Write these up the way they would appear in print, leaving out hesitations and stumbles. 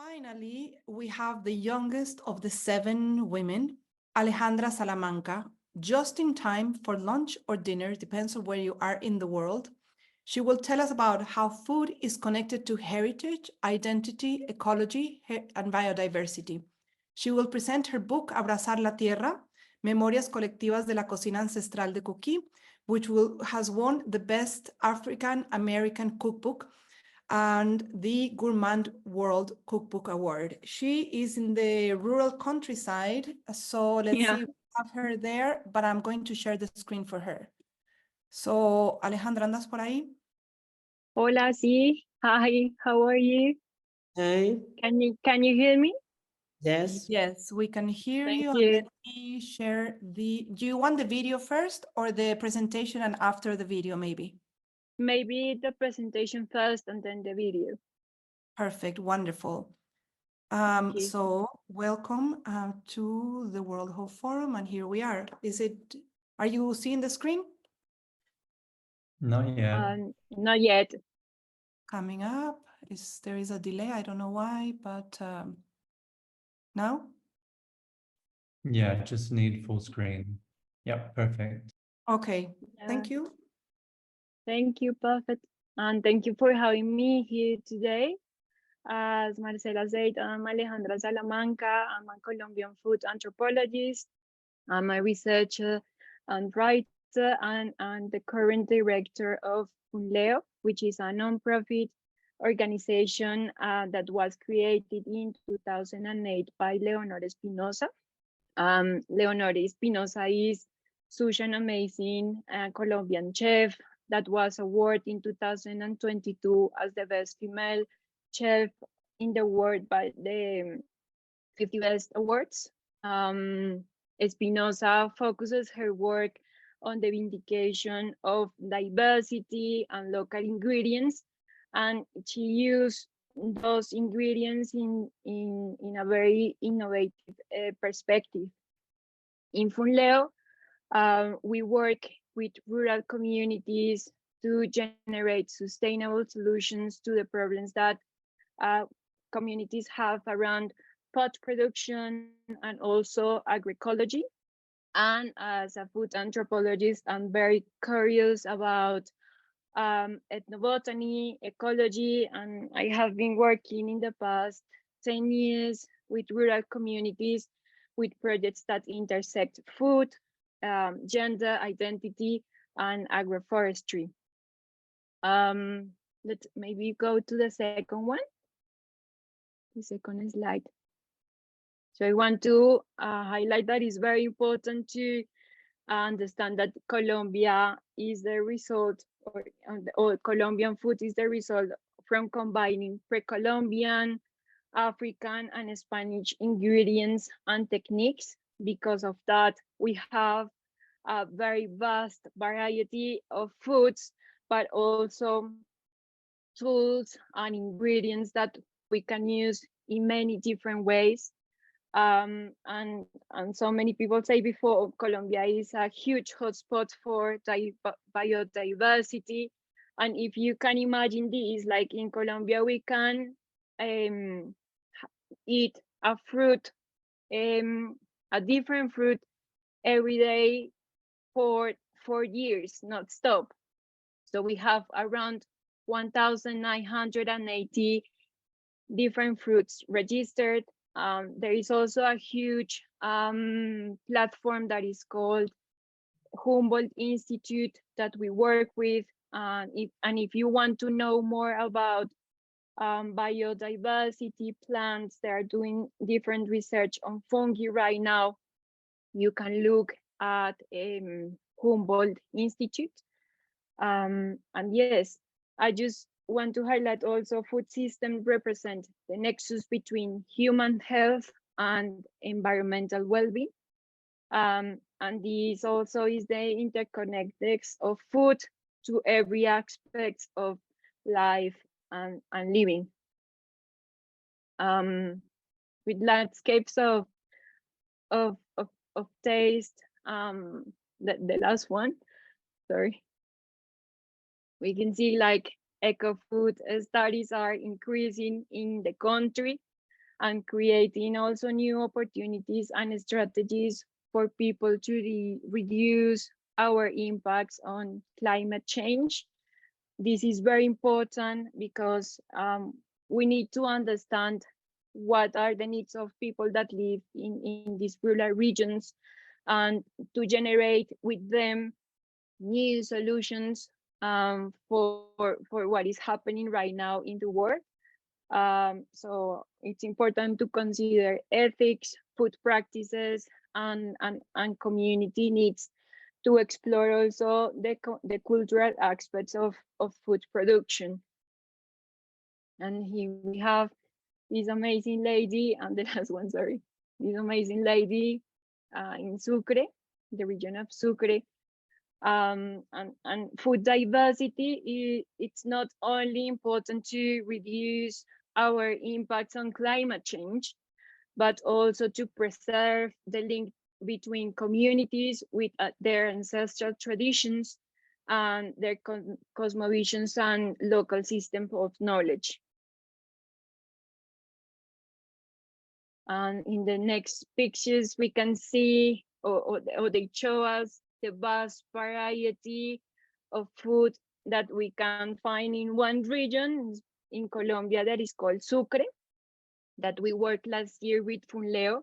finally, we have the youngest of the 7 women, Alejandra Salamanca, just in time for lunch or dinner, depends on where you are in the world. She will tell us about how food is connected to heritage, identity, ecology, and biodiversity. She will present her book, Abrazar la Tierra, Memorias Colectivas de la Cocina Ancestral de Coquí, which has won the Best African American Cookbook and the Gourmand World Cookbook Award. She is in the rural countryside, so let's see if we have her there, but I'm going to share the screen for her. So, Alejandra, ¿andas por ahí? Hola, sí. Hi, how are you? Hi. Can you hear me? Yes. Yes, we can hear Thank you. you. And let me share the, do you want the video first or the presentation and after the video maybe? Maybe the presentation first and then the video. Perfect, wonderful. you. So welcome to the World Health Forum, and here we are. Are you seeing the screen? Not yet. Not yet. Coming up. There is a delay, I don't know why, but now? Yeah, just need full screen. Yep, perfect. Okay, thank you. Thank you, perfect. And thank you for having me here today. As Marcela said, I'm Alejandra Salamanca. I'm a Colombian food anthropologist. I'm a researcher and writer and the current director of FUNLEO, which is a nonprofit organization that was created in 2008 by Leonor Espinosa. Leonor Espinosa is such an amazing Colombian chef that was awarded in 2022 as the best female chef in the world by the 50 Best Awards. Espinosa focuses her work on the vindication of diversity and local ingredients, and she used those ingredients in a very innovative perspective. In FUNLEO, we work with rural communities to generate sustainable solutions to the problems that communities have around pot production and also agroecology. And as a food anthropologist, I'm very curious about ethnobotany, ecology, and I have been working in the past 10 years with rural communities with projects that intersect food, gender identity, and agroforestry. Let's maybe go to the second one. The second slide. So I want to highlight that it's very important to understand that Colombia is the result, or Colombian food is the result from combining pre-Columbian, African, and Spanish ingredients and techniques. Because of that, we have a very vast variety of foods, but also tools and ingredients that we can use in many different ways. And so many people say before, Colombia is a huge hotspot for biodiversity. And if you can imagine this, like in Colombia, we can eat a fruit, a different fruit every day for 4 years, not stop. So we have around 1,980 different fruits registered. There is also a huge platform that is called Humboldt Institute that we work with. And if you want to know more about biodiversity, plants, they are doing different research on fungi right now. You can look at Humboldt Institute. And yes, I just want to highlight also food systems represent the nexus between human health and environmental well-being. And this also is the interconnectedness of food to every aspect of life and living. With landscapes of taste, the last one, sorry. We can see like eco-food studies are increasing in the country. and creating also new opportunities and strategies for people to reduce our impacts on climate change. This is very important because we need to understand what are the needs of people that live in these rural regions, and to generate with them new solutions for what is happening right now in the world. So it's important to consider ethics, food practices, and community needs, to explore also the cultural aspects of food production. And here we have this amazing lady, and the last one, sorry, this amazing lady in Sucre, the region of Sucre. And food diversity, it's not only important to reduce our impacts on climate change, but also to preserve the link between communities with their ancestral traditions and their cosmovisions and local system of knowledge. And in the next pictures, we can see, or they show us the vast variety of food that we can find in one region in Colombia that is called Sucre, that we worked last year with FUNLEO.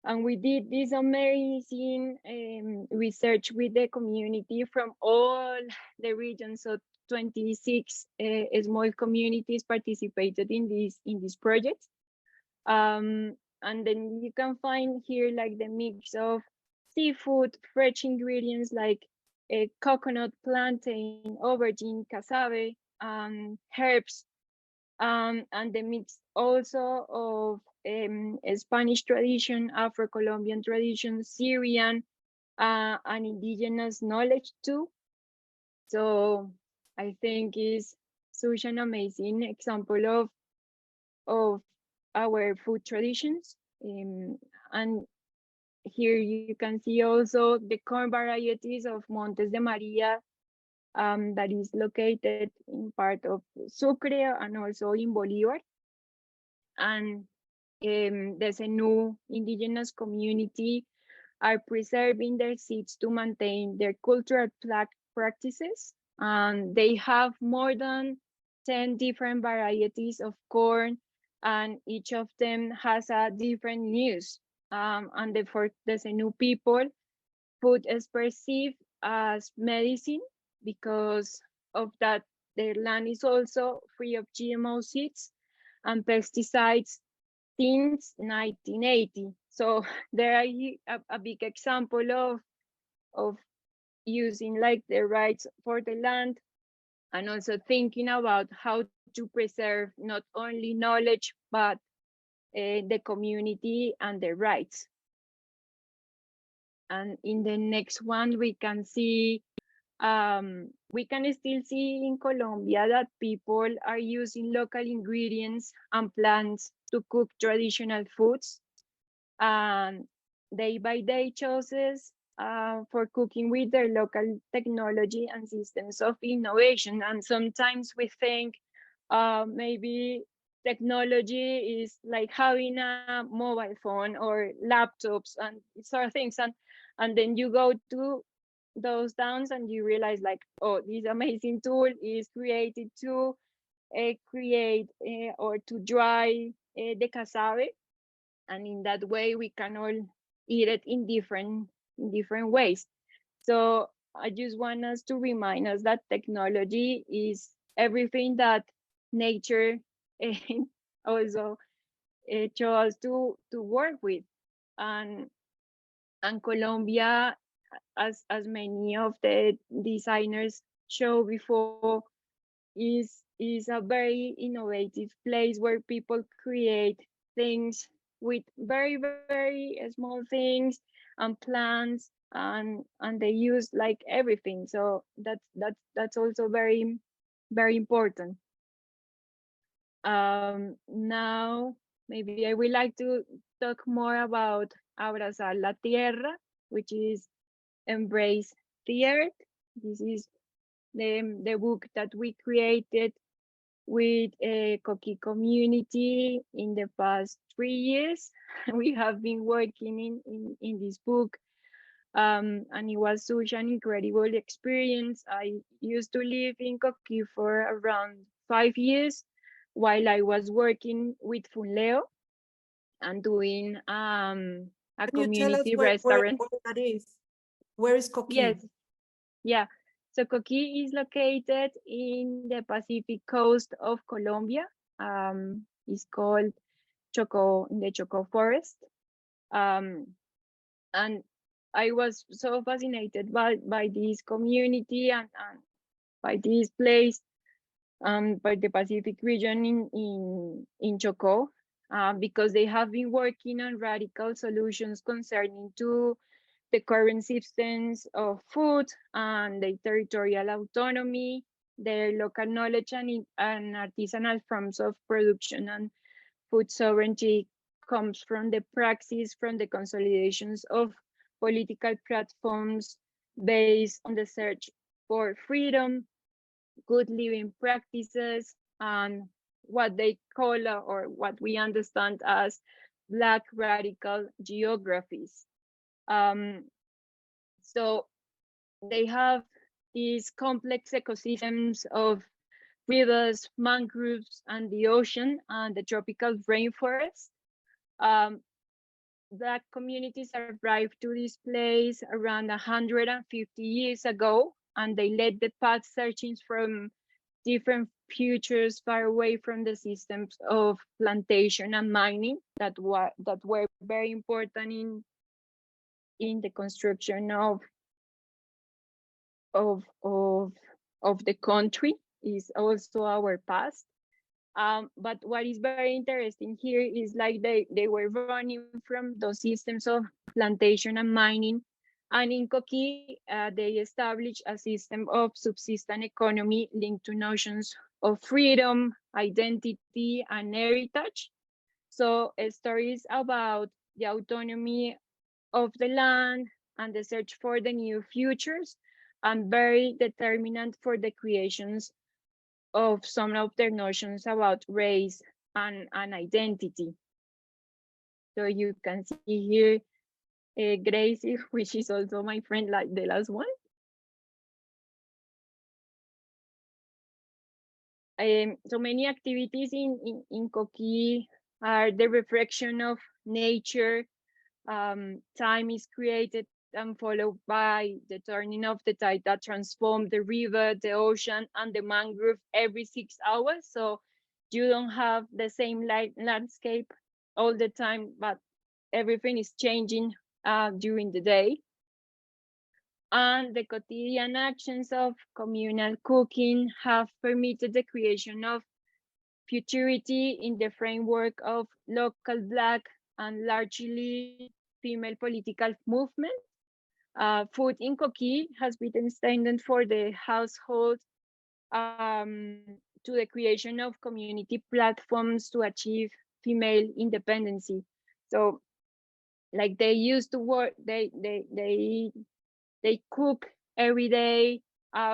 And we did this amazing research with the community from all the regions. So 26 small communities participated in this project. And then you can find here like the mix of seafood, fresh ingredients like coconut, plantain, aubergine, cassave, herbs, and the mix also of Spanish tradition, Afro-Colombian tradition, Syrian, and indigenous knowledge too. So I think is such an amazing example of our food traditions. And here you can see also the corn varieties of Montes de Maria, that is located in part of Sucre and also in Bolívar. And there's a new indigenous community are preserving their seeds to maintain their cultural practices. And they have more than 10 different varieties of corn, and each of them has a different use. And for the Senu people, food is perceived as medicine because of that their land is also free of GMO seeds and pesticides since 1980. So there are a big example of using like the rights for the land, and also thinking about how to preserve not only knowledge, but the community and the rights. And in the next one, we can see, we can still see in Colombia that people are using local ingredients and plants to cook traditional foods. Day by day choices for cooking with their local technology and systems of innovation. And sometimes we think maybe technology is like having a mobile phone or laptops and sort of things. And then you go to those downs and you realize like, oh, this amazing tool is created to create or to dry the cassave. And in that way, we can all eat it in different ways. So I just want us to remind us that technology is everything that nature also chose to work with. And Colombia, as many of the designers showed before, is a very innovative place where people create things with very, very small things and plants, and they use like everything. So that's also very, very important. Now maybe I would like to talk more about Abrazar la Tierra, which is Embrace the Earth. This is the book that we created with a Coquí community in the past 3 years. We have been working in this book, and it was such an incredible experience. I used to live in Coquí for around 5 years while I was working with FUNLEO and doing a Can you tell us community where restaurant. that is? Where is Coquí? Yes, yeah. So Coquí is located in the Pacific coast of Colombia. It's called the Choco Forest. And I was so fascinated by this community and by this place, by the Pacific region in Choco, because they have been working on radical solutions concerning to the current systems of food and the territorial autonomy, their local knowledge and artisanal forms of production and food sovereignty comes from the praxis, from the consolidations of political platforms based on the search for freedom, good living practices, and what they call or what we understand as Black radical geographies. So they have these complex ecosystems of rivers, mangroves, and the ocean and the tropical rainforest. Black communities arrived to this place around 150 years ago, and they led the path searching from different futures far away from the systems of plantation and mining that were very important in the construction of the country. Is also our past. But what is very interesting here is like they were running from those systems of plantation and mining, and in Coquí they established a system of subsistence economy linked to notions of freedom, identity, and heritage. So stories about the autonomy of the land and the search for the new futures, and very determinant for the creations of some of their notions about race and identity. So you can see here Gracie, which is also my friend, like the last one. So many activities in Coquí are the reflection of nature. Time is created and followed by the turning of the tide that transforms the river, the ocean, and the mangrove every 6 hours. So you don't have the same landscape all the time, but everything is changing during the day. And the quotidian actions of communal cooking have permitted the creation of futurity in the framework of local Black and largely female political movement. Food in Coquí has been extended for the household to the creation of community platforms to achieve female independency. So, like they used to work, they cook every day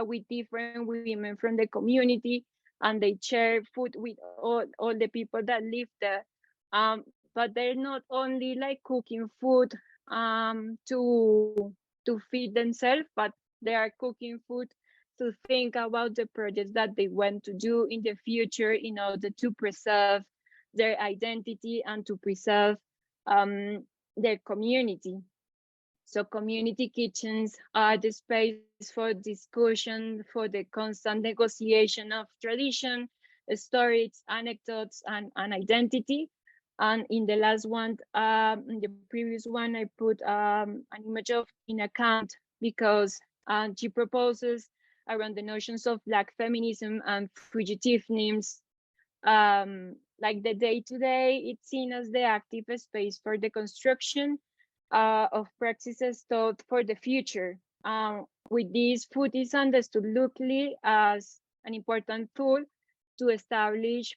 with different women from the community, and they share food with all the people that live there. But they're not only like cooking food to feed themselves, but they are cooking food to think about the projects that they want to do in the future in order to preserve their identity and to preserve their community. So community kitchens are the space for discussion, for the constant negotiation of tradition, stories, anecdotes, and identity. And in the last one, in the previous one, I put an image of in account because she proposes around the notions of Black feminism and fugitiveness. Like the day-to-day, it's seen as the active space for the construction of practices taught for the future. With this, food is understood locally as an important tool to establish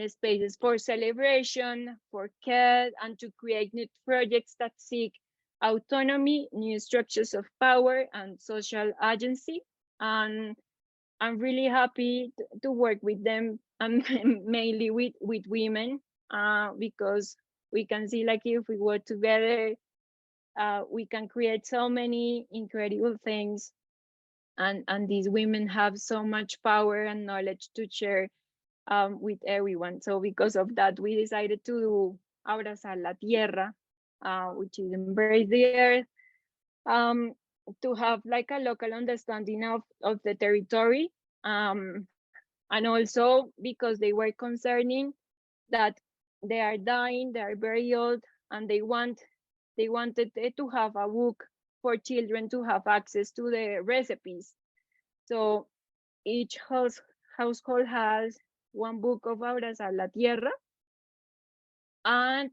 spaces for celebration, for care, and to create new projects that seek autonomy, new structures of power, and social agency. And I'm really happy to work with them, and mainly with women, because we can see, like, if we work together, we can create so many incredible things, and these women have so much power and knowledge to share with everyone. So because of that, we decided to do Abrazar la Tierra, which is embrace the earth, to have like a local understanding of the territory, and also because they were concerning that they are dying, they are very old, and they wanted to have a book for children to have access to the recipes. So each household has one book of Abrazar la Tierra, and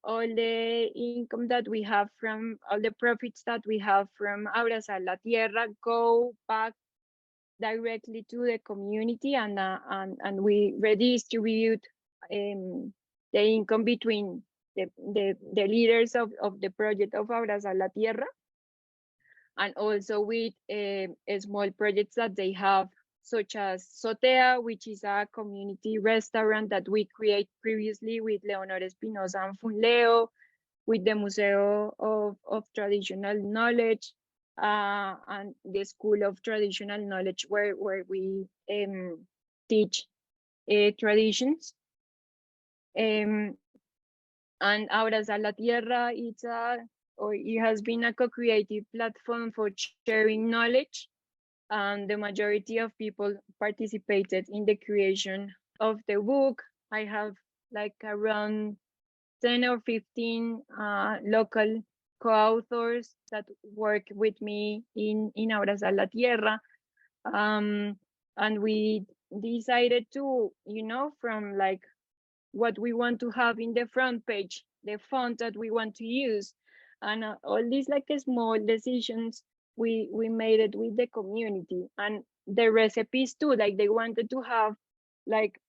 all the income that we have from, all the profits that we have from Abrazar la Tierra go back directly to the community, and we redistribute the income between the leaders of the project of Abrazar la Tierra, and also with small projects that they have, such as Sotea, which is a community restaurant that we create previously with Leonor Espinosa and FUNLEO, with the Museo of Traditional Knowledge, and the School of Traditional Knowledge, where we teach traditions. And Abrazar la Tierra, it has been a co-creative platform for sharing knowledge, and the majority of people participated in the creation of the book. I have like around 10 or 15 local co-authors that work with me in Abrazar la Tierra. And we decided to, from like what we want to have in the front page, the font that we want to use, and all these like small decisions, we made it with the community. And the recipes too, like they wanted to have like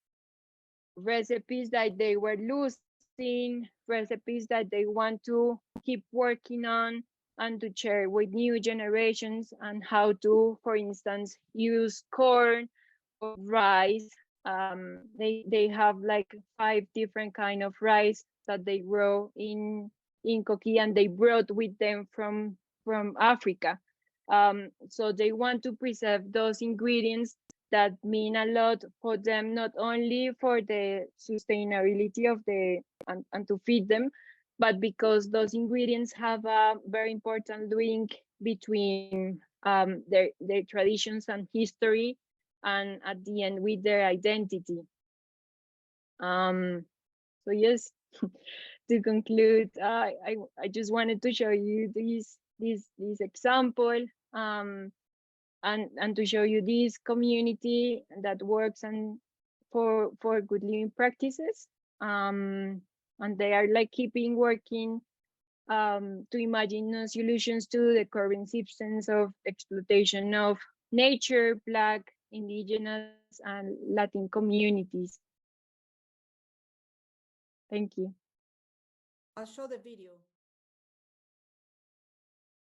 recipes that they were losing, recipes that they want to keep working on and to share with new generations, and how to, for instance, use corn or rice. They have like 5 different kind of rice that they grow in Coquí, and they brought with them from Africa. So they want to preserve those ingredients that mean a lot for them, not only for the sustainability of and to feed them, but because those ingredients have a very important link between their traditions and history, and at the end with their identity. So yes, to conclude, I just wanted to show you this example, and to show you this community that works and for good living practices, and they are like keeping working to imagine new solutions to the current systems of exploitation of nature, Black, Indigenous, and Latin communities. Thank you. I'll show the video.